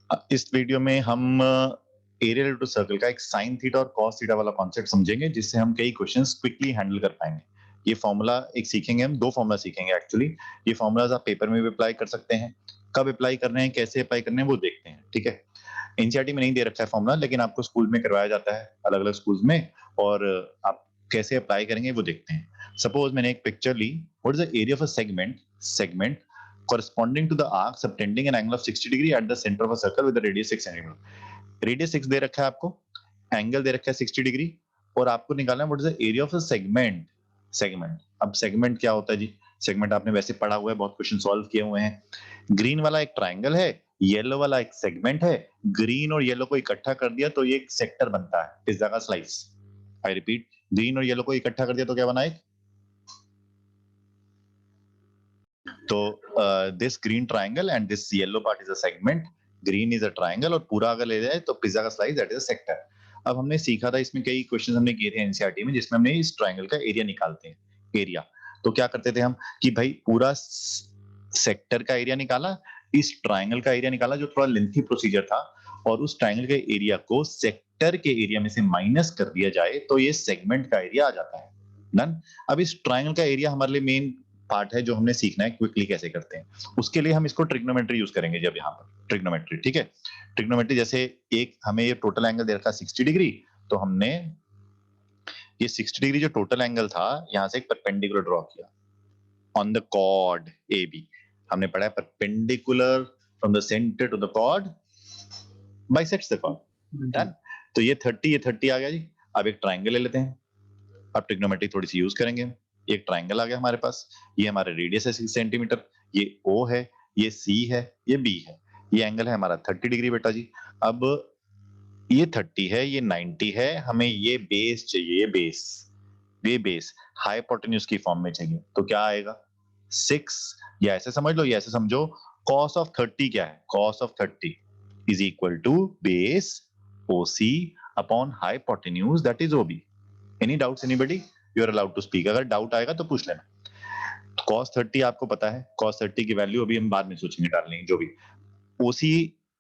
इस वीडियो में हम एरिया रिलेटेड टू सर्कल का एक साइन थीटा और कॉस थीटा वाला कॉन्सेप्ट समझेंगे, जिससे हम कई क्वेश्चंस क्विकली हैंडल कर पाएंगे। ये फॉर्मूला एक सीखेंगे, हम दो फॉर्मूला सीखेंगे एक्चुअली। ये फॉर्मूलाज आप पेपर में भी अप्लाई कर सकते हैं, कब अप्लाई करने हैं, कैसे अप्लाई करने हैं वो देखते हैं, ठीक है। एनसीईआरटी में नहीं दे रखा है फॉर्मूला, लेकिन आपको स्कूल में करवाया जाता है अलग अलग स्कूल्स में, और आप कैसे अप्लाई करेंगे वो देखते हैं। सपोज मैंने एक पिक्चर ली, what is the area of a segment corresponding to the arc subtending an angle of 60 degree at the center of a circle with a radius 6 centimeter। Radius 6 दे रखा है आपको, एंगल दे रखा है 60 डिग्री, और आपको निकालना है what is the area of a segment. अब सेगमेंट क्या होता है जी? सेगमेंट आपने वैसे पढ़ा हुआ है, बहुत क्वेश्चन सॉल्व किए हुए हैं। ग्रीन वाला एक ट्राइंगल है, येलो वाला एक सेगमेंट है। ग्रीन और येलो को इकट्ठा कर दिया तो ये एक सेक्टर बनता है, पिज्जा का स्लाइस। आई रिपीट, ग्रीन और येलो को इकट्ठा कर दिया तो क्या बना? एक तो this green triangle and this yellow part is a segment. Green is a triangle और पूरा अगर ले जाए तो पिज्जा का slice that is a sector. अब हमने सीखा था, इसमें कई क्वेश्चन हमने किए थे एनसीईआरटी में, जिसमें हमने इस ट्राइंगल का एरिया निकालते हैं। एरिया तो क्या करते थे हम कि भाई पूरा सेक्टर का एरिया निकाला, इस ट्राइंगल का एरिया निकाला, जो थोड़ा लेंथी प्रोसीजर था, और उस ट्राइंगल के एरिया को सेक्टर के एरिया में से माइनस कर दिया जाए तो ये सेगमेंट का एरिया आ जाता है। डन। अब इस ट्राइंगल का एरिया हमारे लिए मेन पार्ट है, जो हमने सीखना है क्विकली कैसे करते हैं। उसके लिए हम इसको ट्रिग्नोमेट्री यूज करेंगे। जब यहाँ पर ट्रिग्नोमेट्री, ठीक है, ट्रिग्नोमेट्री जैसे एक हमें ये टोटल एंगल दे रखा 60 डिग्री, तो हमने ये 60 डिग्री जो टोटल एंगल था, यहाँ से एक परपेंडिकुलर ड्रॉ किया on the chord A B. हमने पढ़ा है perpendicular from the centre to the chord bisects the chord. Done. तो ये 30 आ गया जी। अब एक ट्राइंगल ले लेते हैं, अब ट्रिग्नोमेट्री थोड़ी सी यूज करेंगे। एक ट्राइंगल आ गया हमारे पास, ये हमारा रेडियस है 6 सेंटीमीटर, ये ओ है, ये सी है, ये बी है। ये एंगल है हमारा 30 डिग्री बेटा जी। अब ये 30 है, ये 90 है, हमें ये बेस चाहिए, ये बेस हाइपोटेन्यूज की फॉर्म में चाहिए। तो क्या आएगा? 6, या ऐसे समझ लो, या ऐसे समझो, cos ऑफ 30 क्या है? cos of 30 is equal to base OC upon hypotenuse that is OB। Any doubts anybody? You are allowed to speak, अगर डाउट आएगा तो पूछ लेना। cos 30 आपको पता है, cos 30 की वैल्यू अभी हम बाद में सोचेंगे, डालेंगे जो भी। OC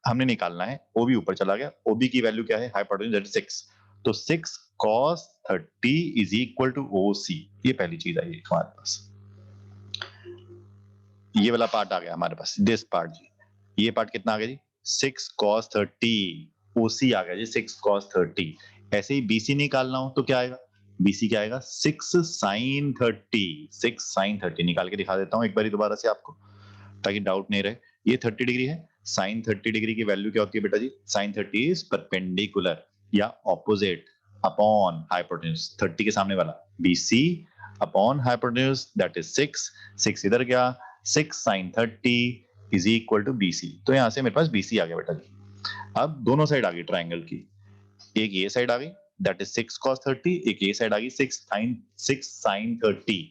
हमने निकालना है, OB ऊपर चला गया, OB की वैल्यू क्या है? Hypotenuse that is 6। तो 6 cos 30 is equal to OC। ये पहली चीज आई हमारे पास, ये वाला पार्ट आ गया हमारे पास, दिस पार्ट जी। ये पार्ट कितना आ गया जी? 6 cos 30, OC आ गया जी 6 cos 30। ऐसे ही BC निकालना हो तो क्या आएगा? BC क्या आएगा? 6 sin 30। 6 sin 30 निकाल के दिखा देता हूं एक बार दोबारा से आपको, ताकि डाउट नहीं रहे। ये 30 डिग्री है, sin 30 डिग्री की वैल्यू क्या होती है बेटा जी? sin 30 इज परपेंडिकुलर या ऑपोजिट अपॉन हाइपोटेन्यूज, 30 के सामने वाला BC upon hypotenuse that is 6। 6 इधर गया, 6 sin 30 is equal to BC। तो यहां से मेरे पास BC आ गया बेटा जी। अब दोनों साइड आ गई ट्राइंगल की, एक ये साइड आ गई दैट इज 6 cos 30, एक ये साइड आ गई 6 sin 30।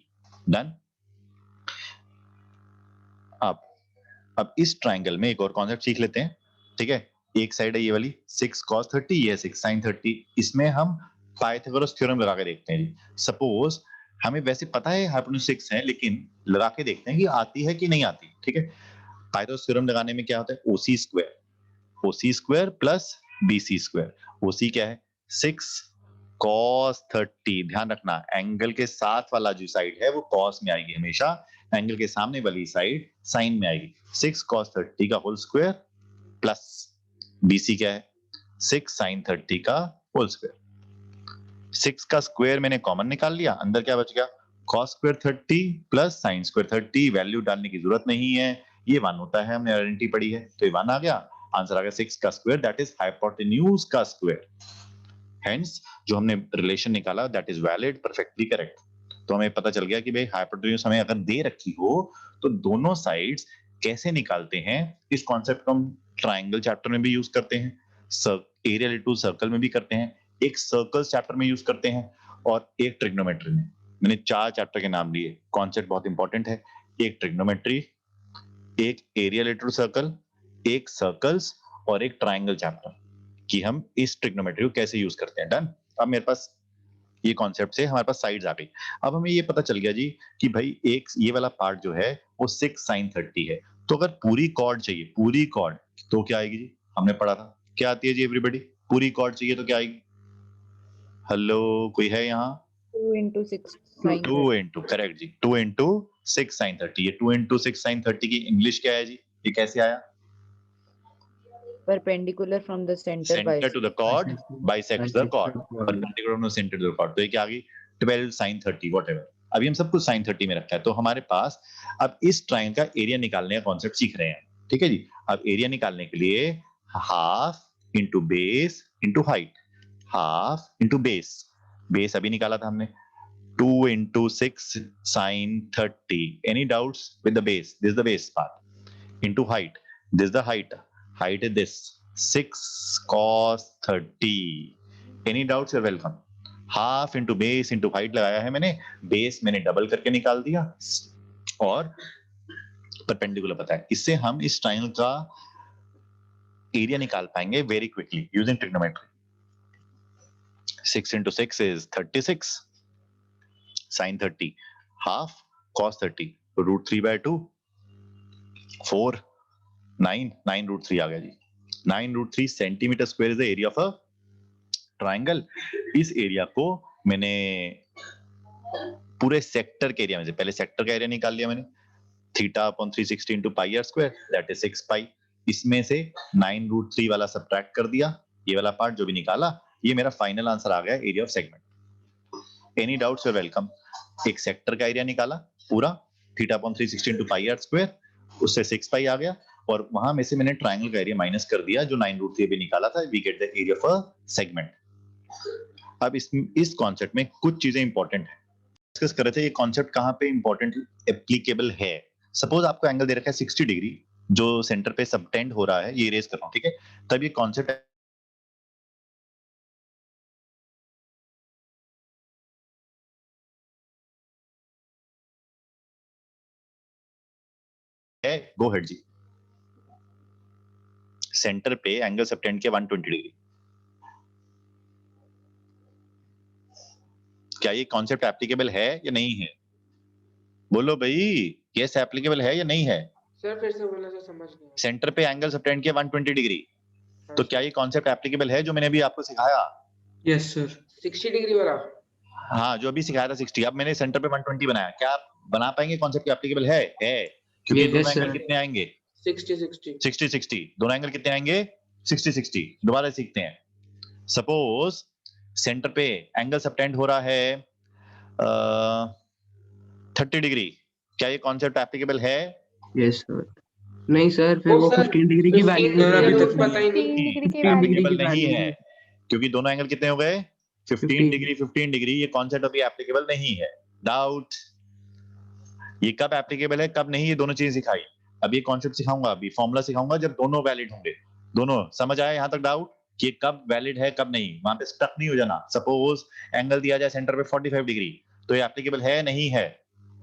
डन। अब इस ट्राइंगल में एक और कॉन्सेप्ट सीख लेते हैं, ठीक है। एक साइड है ये वाली 6 cos 30, ये 6 sin 30। इसमें हम पाइथागोरस थ्योरम लगा के देखते हैं जी। सपोज हमें वैसे पता है हाइपोटेन्यूज 6 है, लेकिन लगा के देखते हैं कि आती है कि नहीं आती, ठीक है। पाइथागोरस थ्योरम लगाने में क्या होता है? OC square plus BC square. OC क्या है? 6 cos 30। ध्यान रखना, एंगल के साथ वाला जो साइड है वो cos में आएगी हमेशा, एंगल के सामने वाली साइड साइन में आएगी। 6 cos 30 का होल स्क्वायर प्लस BC क्या है? 6 sin 30 का होल स्क्वायर। 6 का स्क्वायर मैंने कॉमन निकाल लिया, अंदर क्या बच गया? cos square 30 plus sin square 30। Value डालने की जरूरत नहीं है, ये 1 होता है, हमने आइडेंटिटी पढ़ी है, तो ये 1 आ गया। आंसर आ गया 6 का स्क्वायर दैट इज हाइपोटेन्यूज का स्क्वायर। हेंस जो हमने रिलेशन निकाला that is valid, perfectly correct. तो हमें पता चल गया कि भाई हाइपोटेन्यूज हमें अगर दे रखी हो तो दोनों साइड्स कैसे निकालते हैं। इस कॉन्सेप्ट को हम ट्राइंगल चैप्टर में भी यूज करते हैं, एरिया रिलेटेड टू सर्कल में भी करते हैं, एक सर्कल्स चैप्टर में यूज करते हैं, और एक ट्रिग्नोमेट्री में। मैंने 4 चैप्टर के नाम लिए, कॉन्सेप्ट बहुत इंपॉर्टेंट है। एक ट्रिग्नोमेट्री, एक एरिया रिलेटेड टू सर्कल, एक सर्कल्स, और एक ट्राइंगल चैप्टर, कि हम इस ट्रिग्नोमेट्री को कैसे यूज करते हैं। डन। अब मेरे पास ये कॉन्सेप्ट से हमारे पास साइड्स आ गई। अब हमें ये पता चल गया जी कि भाई एक ये वाला पार्ट जो है वो 6 sin 30 है। तो अगर पूरी कॉर्ड चाहिए, पूरी कॉर्ड, तो क्या आएगी जी? हमने पढ़ा था। क्या आती है जी एवरीबॉडी? पूरी कॉर्ड चाहिए तो क्या आएगी? हेलो, कोई है यहाँ? 2 into 6 sin 2 इंटू, करेक्ट जी, 2 इंटू 6 साइन 30। ये 2 इंटू 6 साइन 30 की इंग्लिश क्या है जी? ये कैसे आया? perpendicular from the center centre to the chord bisects the chord, perpendicular from centre to the chord. तो ये क्या आ गई? 12 sin 30 व्हाटएवर। अभी हम सब कुछ sin 30 में रखा है, तो हमारे पास अब इस ट्रायंगल का एरिया निकालने का कॉन्सेप्ट सीख रहे हैं। ठीक है जी। अब एरिया निकालने के लिए half into base into height, half into base, base अभी निकाला था हमने, 2 into 6 sin 30. Any doubts with the base? This is the base part. Into height. This is the height. Height is this. 6 cos 30. Any doubts? You're welcome. Half into base into height लगाया है मैंने, base मैंने double करके निकाल दिया और perpendicular पता है। इससे हम इस ट्रायंगल का एरिया निकाल पाएंगे very quickly using trigonometry. 6 into 6 is 36 sin 30, half cos 30, root 3 by 2, 4, 9, 9 root 3 आ गया जी। 9 root 3 centimetre square is the area of a triangle. इस एरिया को मैंने पूरे सेक्टर के एरिया में से, पहले सेक्टर का एरिया निकाल लिया मैंने, theta upon 360 into pi r square, that is 6 pi. इसमें से 9 रूट 3 वाला सब्ट्रैक्ट कर दिया, ये वाला पार्ट जो भी निकाला, ये मेरा फाइनल आंसर आ गया area of segment. Any doubts? You welcome. एक सेक्टर का एरिया निकाला पूरा, theta upon 360 into pi r square, उससे 6 पाई आ गया, और वहां में से मैंने ट्रायंगल का एरिया माइनस कर दिया जो 9 रूट 3 भी निकाला था। We get the area of a segment. अब इस कॉन्सेप्ट में कुछ चीजें इंपॉर्टेंट है, डिस्कस कर रहे थे ये कॉन्सेप्ट कहां पे इंपॉर्टेंट एप्लीकेबल है। सपोज आपको एंगल दे रखा है 60 डिग्री जो सेंटर पे सबटेंड हो रहा है, ये इरेज कर रहा हूं, ठीक है? तब ये कॉन्सेप्ट है, गो हेड जी। सेंटर पे एंगल सबटेंड के 120 डिग्री, क्या ये कॉन्सेप्ट एप्लीकेबल है या नहीं है? बोलो भाई, यस एप्लीकेबल है या नहीं है? सर फिर से बोलना, सर समझ नहीं आया। सेंटर पे एंगल सबटेंड के 120 डिग्री, हाँ, तो क्या ये कॉन्सेप्ट एप्लीकेबल है जो मैंने अभी आपको सिखाया? Yes sir. 60 डिग्री वाला? हाँ, जो अभी सिखाया था 60, अब मैंने सेंटर पे 120 बनाया, क्या आप बना पाएंगे कॉन्सेप्ट एप्लीकेबल है? क्योंकि Yes, दोनों एंगल sir. कितने आएंगे? 60 60 60 60, दोनों एंगल कितने आएंगे? 60 60। दोबारा सीखते हैं। सपोज सेंटर पे एंगल सबटेंड हो रहा है 30 डिग्री, क्या ये कॉन्सेप्ट एप्लीकेबल है? Yes sir. नहीं सर, फिर ओ वो सर, 15 डिग्री की 15 वैल्यू डिग्री अभी का तक तो पता ही नहीं। 15 डिग्री की 15 डिग्री एप्लीकेबल की नहीं वैल्यू है, क्योंकि दोनों एंगल कितने हो गए? 15 डिग्री 15 डिग्री। ये कॉन्सेप्ट अभी एप्लीकेबल नहीं है। डाउट? ये कब एप्लीकेबल है कब नहीं, ये दोनों चीजें सिखाई। अब ये कॉन्सेप्ट सिखाऊंगा, अभी फॉर्मूला सिखाऊंगा जब दोनों वैलिड होंगे। दोनों समझ आए यहाँ तक? डाउट कि कब वैलिड है कब नहीं, वहां पे स्टक नहीं हो जाना। सपोज एंगल दिया जाए सेंटर पे 45 डिग्री, तो ये एप्लीकेबल है नहीं है?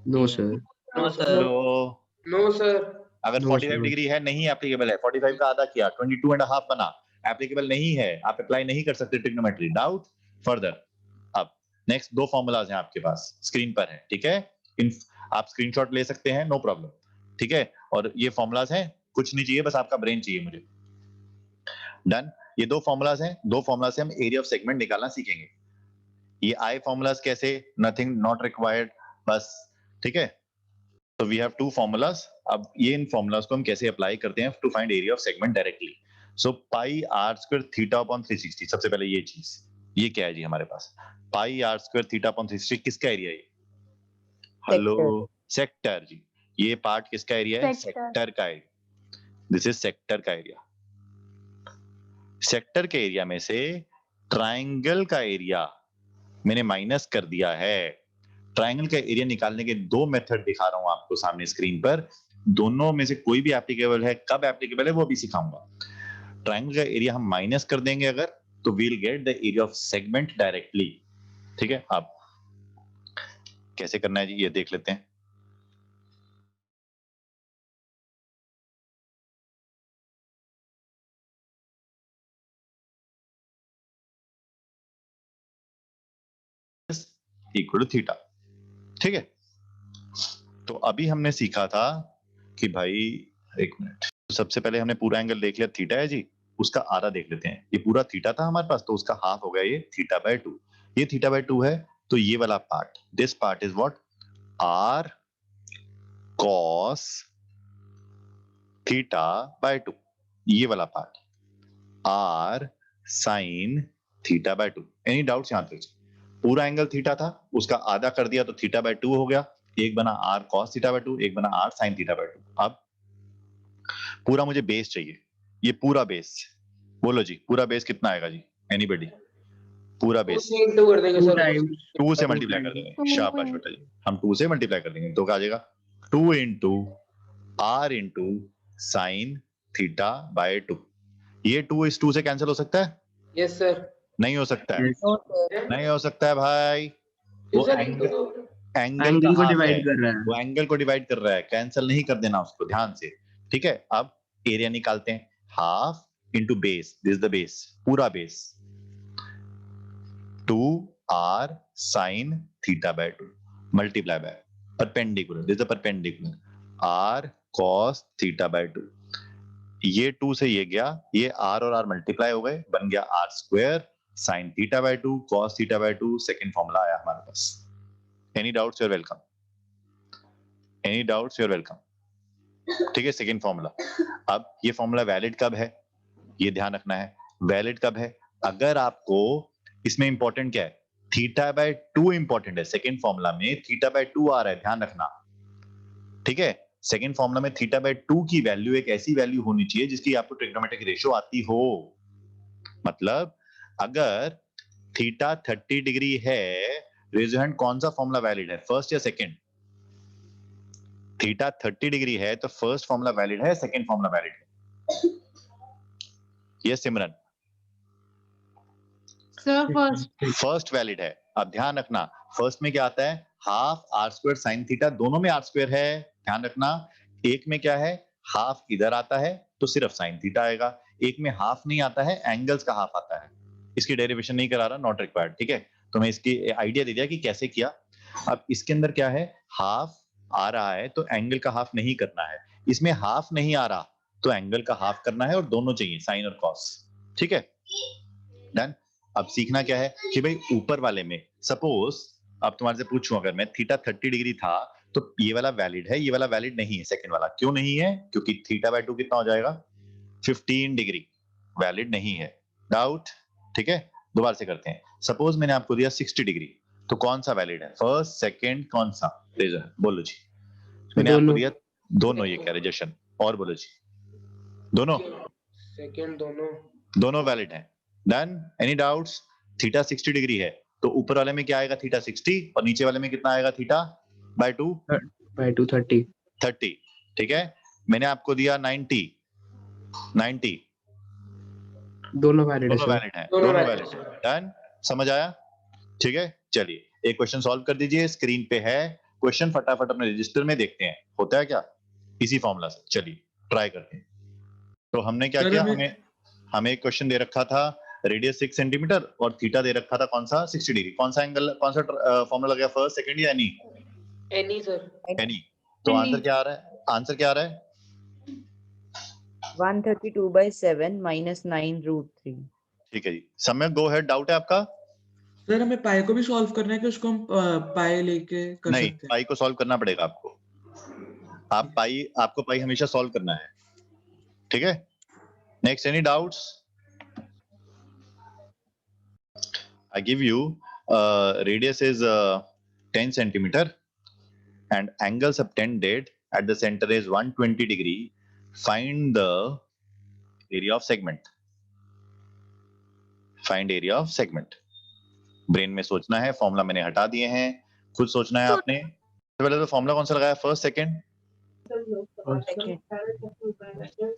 No sir. No sir. तो नो सर। अगर No, 45 sir. डिग्री है, नहीं एप्लीकेबल है, 45 का आधा किया 22 एंड हाफ बना, एप्लीकेबल नहीं है, आप अप्लाई नहीं कर सकते ट्रिग्नोमेट्री। Doubt further? अब नेक्स्ट दो फॉर्मूलाज हैं आपके पास, स्क्रीन पर है, ठीक है? इन आप स्क्रीनशॉट ले सकते हैं, नो प्रॉब्लम, ठीक है? और ये फॉर्मूलाज हैं, कुछ नहीं चाहिए, बस आपका ब्रेन चाहिए मुझे। डन। ये दो फॉर्मूलाज हैं, दो फॉर्मूला से हम एरिया ऑफ सेगमेंट निकालना सीखेंगे। ये आई फॉर्मूलाज कैसे? नथिंग, नॉट रिक्वायर्ड, बस, ठीक है? तो वी हैव टू फॉर्मूलाज। अब ये इन फॉर्मूलाज को हम कैसे अप्लाई करते हैं to find area of segment directly. So pi r square theta upon 360, सबसे पहले ये चीज, ये क्या है जी हमारे पास? पाई आर स्क्वायर थीटा अपॉन 360 किसका एरिया है? हेलो, सेक्टर जी। ये पार्ट किसका एरिया है? सेक्टर का एरिया। दिस इज सेक्टर का एरिया। सेक्टर के एरिया में से ट्रायंगल का एरिया मैंने माइनस कर दिया है। ट्रायंगल का एरिया निकालने के दो मेथड दिखा रहा हूं आपको सामने स्क्रीन पर, दोनों में से कोई भी एप्लीकेबल है, कब एप्लीकेबल है वो भी सिखाऊंगा। ट्रायंगल का एरिया हम माइनस कर देंगे अगर, तो we'll get the area of segment directly, ठीक है? अब कैसे करना है जी, ये देख लेते हैं। इक्वल टू थीटा, ठीक है? तो अभी हमने सीखा था कि भाई, एक मिनट, सबसे पहले हमने पूरा एंगल देख लिया, थीटा है जी, उसका आधा देख लेते हैं। ये पूरा थीटा था हमारे पास, तो उसका हाफ हो गया ये थीटा बाय 2। ये थीटा बाय 2 है, तो ये वाला part, this part is what, r cos theta by 2। ये वाला part r sin theta by 2। Any doubts यहां तक? पूरा एंगल थीटा था, उसका आधा कर दिया तो थीटा बाय 2 हो गया। एक बना r cos थीटा बाय 2, एक बना r sin थीटा बाय 2। अब पूरा मुझे बेस चाहिए, ये पूरा बेस बोलो जी, पूरा बेस कितना आएगा जी? एनीबॉडी? पूरा 2 बेस से इंटू कर देंगे 2 सर। times 2 से 2 मल्टीप्लाई कर times देंगे। शाबाश बेटा जी, हम 2 से मल्टीप्लाई कर देंगे तो क्या आ जाएगा? 2 into r into sine theta by 2। ये 2 इस 2 से कैंसिल हो सकता है? Yes sir. नहीं हो सकता है, yes No, sir. नहीं हो सकता है भाई। वो सर एंगल एंगल का एंगल को हाफ है, डिवाइड कर रहा वो है एंगल को डिवाइड कर रहा है, कैंसिल नहीं कर देना उसको, ध्यान से। ठीक है, अब एरिया निकालते हैं। Half into base, this the base, पूरा base 2r sin theta by 2 multiply by perpendicular, this the perpendicular r cos theta by 2। ये 2 से ये गया, ये r और r मल्टीप्लाई हो गए, बन गया r square sin theta by 2 cos theta by 2। Second formula आया हमारे पास। Any doubts? You are welcome, any doubts? You are welcome. ठीक है, सेकंड फॉर्मूला। अब ये फॉर्मूला वैलिड कब है, ये ध्यान रखना है। वैलिड कब है? अगर आपको इसमें इंपॉर्टेंट क्या है, थीटा बाय 2 इंपॉर्टेंट है। सेकंड फॉर्मूला में थीटा बाय 2 आ रहा है, ध्यान रखना। ठीक है, सेकंड फॉर्मूला में थीटा बाय 2 की वैल्यू एक ऐसी वैल्यू होनी चाहिए जिसकी आपको ट्रिग्नोमेट्रिक रेशियो आती हो। मतलब अगर थीटा 30 डिग्री है, रेज योर हैंड, कौन सा फॉर्मूला वैलिड है, फर्स्ट या सेकंड? थीटा 30 डिग्री है तो फर्स्ट फॉर्मूला वैलिड है, सेकंड फॉर्मूला वैलिड है? Yes Simran? Sir first. First valid है। अब ध्यान रखना, फर्स्ट में क्या आता है, half R square sine theta, दोनों में आर स्क्वायर है, ध्यान रखना। एक में क्या है, हाफ इधर आता है तो सिर्फ साइन थीटा आएगा, एक में हाफ नहीं आता है, एंगल्स का हाफ आता है। इसकी डेरिवेशन नहीं करा रहा, नॉट रिक्वायर्ड। ठीक है, तो मैं इसकी आइडिया दे दिया कि कैसे किया। अब इसके अंदर क्या है, हाफ आ रहा है तो एंगल का हाफ नहीं करना है, इसमें हाफ नहीं आ रहा तो एंगल का हाफ करना है, और दोनों चाहिए, साइन और कॉस। ठीक है, डन। अब सीखना क्या है कि भाई ऊपर वाले में सपोज अब तुम्हारे से पूछूं, अगर मैं थीटा 30 डिग्री था तो ये वाला वैलिड है, ये वाला वैलिड नहीं है, सेकंड वाला। क्यों नहीं है? क्योंकि थीटा बाय 2 कितना हो जाएगा, 15 डिग्री, वैलिड नहीं है। डाउट? ठीक है, दोबारा से करते हैं। सपोज मैंने आपको दिया 60 डिग्री, तो कौन सा वैलिड है, फर्स्ट सेकंड कौन सा? बोलो जी। मैंने आपको दोनों दिया दोनों, ये क्या रिजेक्शन? और बोलो जी, दोनों, सेकंड दोनों। दोनों वैलिड है। Done. Any doubts? Theta 60 degree है तो ऊपर वाले में क्या आएगा, थीटा 60, और नीचे वाले में कितना आएगा, थीटा बाय 2 by 230 30। ठीक है, मैंने आपको दिया 90 90, दोनों वैलिड है दोनों सर वैलिड है, दोनों दोनों valid वैलिड है। डन, समझ आया? ठीक है, चलिए एक क्वेश्चन सॉल्व कर दीजिए, स्क्रीन पे है क्वेश्चन, फटाफट अपने रजिस्टर में देखते हैं होता है क्या इसी फॉर्मूला से। चलिए ट्राई करते हैं। तो हमने क्या सर, किया, हमें- हमें एक क्वेश्चन दे रखा था, रेडियस 6 सेंटीमीटर और थीटा दे रखा था कौन सा, 60 डिग्री। कौन सा एंगल, कौन सा फॉर्मूला लगा, फर्स्ट सेकंड या एनी? Any sir. एनी। तो आंसर क्या आ रहा है, आंसर क्या आ रहा है? 132 by 7 minus 9 root 3. ठीक है जी, समय गो हेड। डाउट है आपका? सर हमें पाई को भी सॉल्व करना है कि उसको हम पाई लेके कर नहीं, सकते हैं? पाई को सॉल्व करना पड़ेगा आपको, आपको पाई हमेशा सॉल्व करना है। ठीक है, next, any doubts? I give you radius is 10 centimeter and angle subtended at the center is 120 degree. Find the area of segment. Find area of segment. Brain में सोचना है, फॉर्मूला मैंने हटा दिए हैं, खुद सोचना है आपने। सबसे पहले तो फॉर्मूला कौन सा लगाया, first second?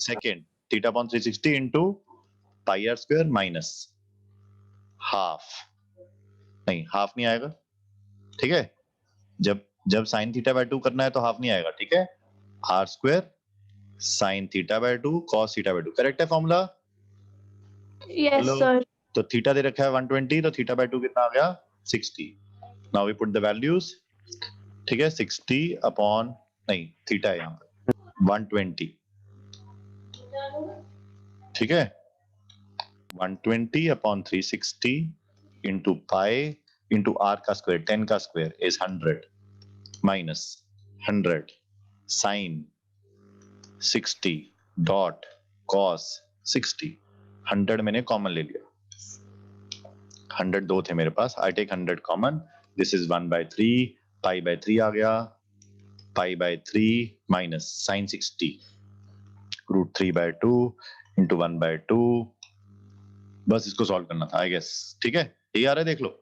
Second, theta upon 360 into pi r square minus half, नहीं हाफ नहीं आएगा। ठीक है, जब साइन थीटा बाय 2 करना है तो हाफ नहीं आएगा। ठीक है, r square sine theta by 2 cos theta by 2, correct है फॉर्मूला? Yes hello, sir. तो थीटा दे रखा है 120, तो थीटा बाय 2 कितना आ गया, 60। Now we put the values. ठीक है, 60 अपॉन, नहीं थीटा है यहाँ पर 120। ठीक है, 120 upon 360 into pi into r का square 10 का square is 100 minus 100 sin 60 dot cos 60 100 मैंने कॉमन ले लिया 100 दो थे मेरे पास I take 100 common this is 1/3 pi by 3 आ गया pi by 3 minus sin 60 root 3/2 into 1/2 बस इसको सॉल्व करना था आई गेस ठीक है ये आ रहा है देख लो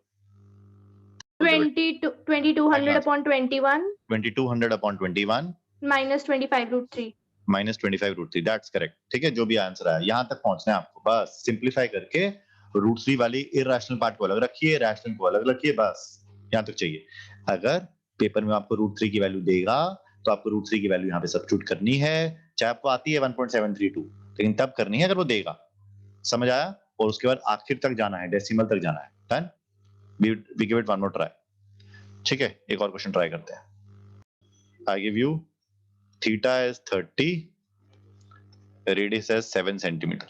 2200 upon 21 2200 upon 21 minus 25 root 3. Minus 25 root 3 that's correct ठीक है जो भी आंसर आया यहाँ तक पहुंचना है आपको बस सिंप्लीफाई करके रूट 3 वाली इरेशनल पार्ट को अलग रखिए रैशनल को अलग रखिए बस यहाँ तक चाहिए अगर पेपर में आपको रूट 3 की वैल्यू देगा तो आपको रूट 3 की वैल्यू यहाँ पे सब्स्टिट्यूट करनी है चाहे आपको आती है 1.732 लेकिन तब करनी है अगर वो देगा समझ आया और उसके बाद आखिर तक जाना है डेसिमल तक जाना है done we give it one more try ठीक है एक और क्वेश्चन ट्राई करते हैं I give you theta is 30 radius is 7 centimeter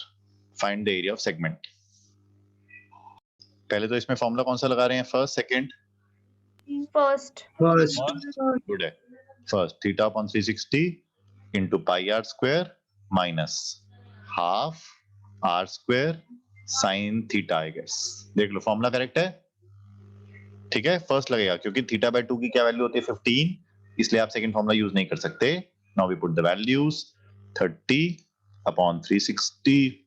find the area of segment पहले तो इसमें फॉर्मूला कौन सा लगा रहे हैं फर्स्ट सेकंड First. गुड है first theta upon 360 into pi r square minus half r square sin theta I guess देख लो फॉर्मूला करेक्ट है ठीक है फर्स्ट लगेगा क्योंकि थीटा बाय 2 की क्या वैल्यू होती है 15 इसलिए आप सेकंड फॉर्मूला यूज नहीं कर सकते now we put the values 30 upon 360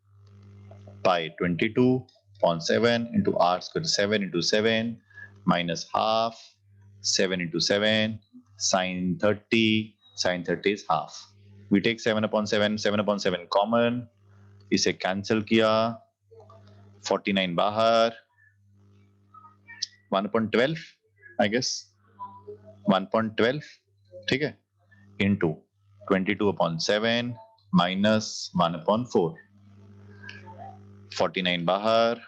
pi 22 upon 7 into r square 7 into 7 minus half 7 into 7 sin 30 is half we take 7 upon 7 common इसे कैंसिल किया 49 बाहर 1/12 I guess 1/12 ठीक है into 22 upon 7 minus 1/4 49 बाहर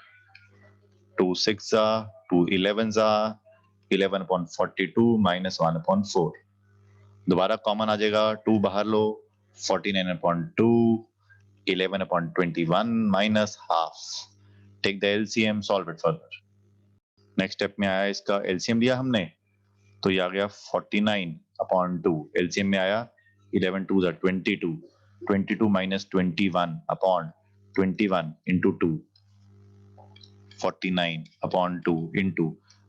2 6 2 11 11 upon 42 minus 1/4 दोबारा कॉमन आ जाएगा 2 बाहर लो 49 upon 2 11 upon 21 minus half take the LCM solve it further next step में आया इसका LCM लिया हमने तो ये आ गया 49 upon 2 LCM में आया 11 2s are 22 22 minus 21 upon 21 into 2 49 upon 2 into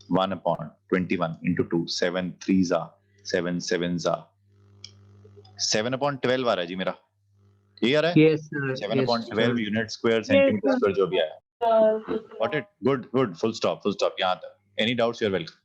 1 upon 21 into 2 7 3s are 7 7s are 7 upon 12 आ रहा है जी मेरा ये आ रहा है Yes, sir. 7 upon 12 unit square centimetre square जो भी आया got it good full stop यहाँ तक any doubts you are welcome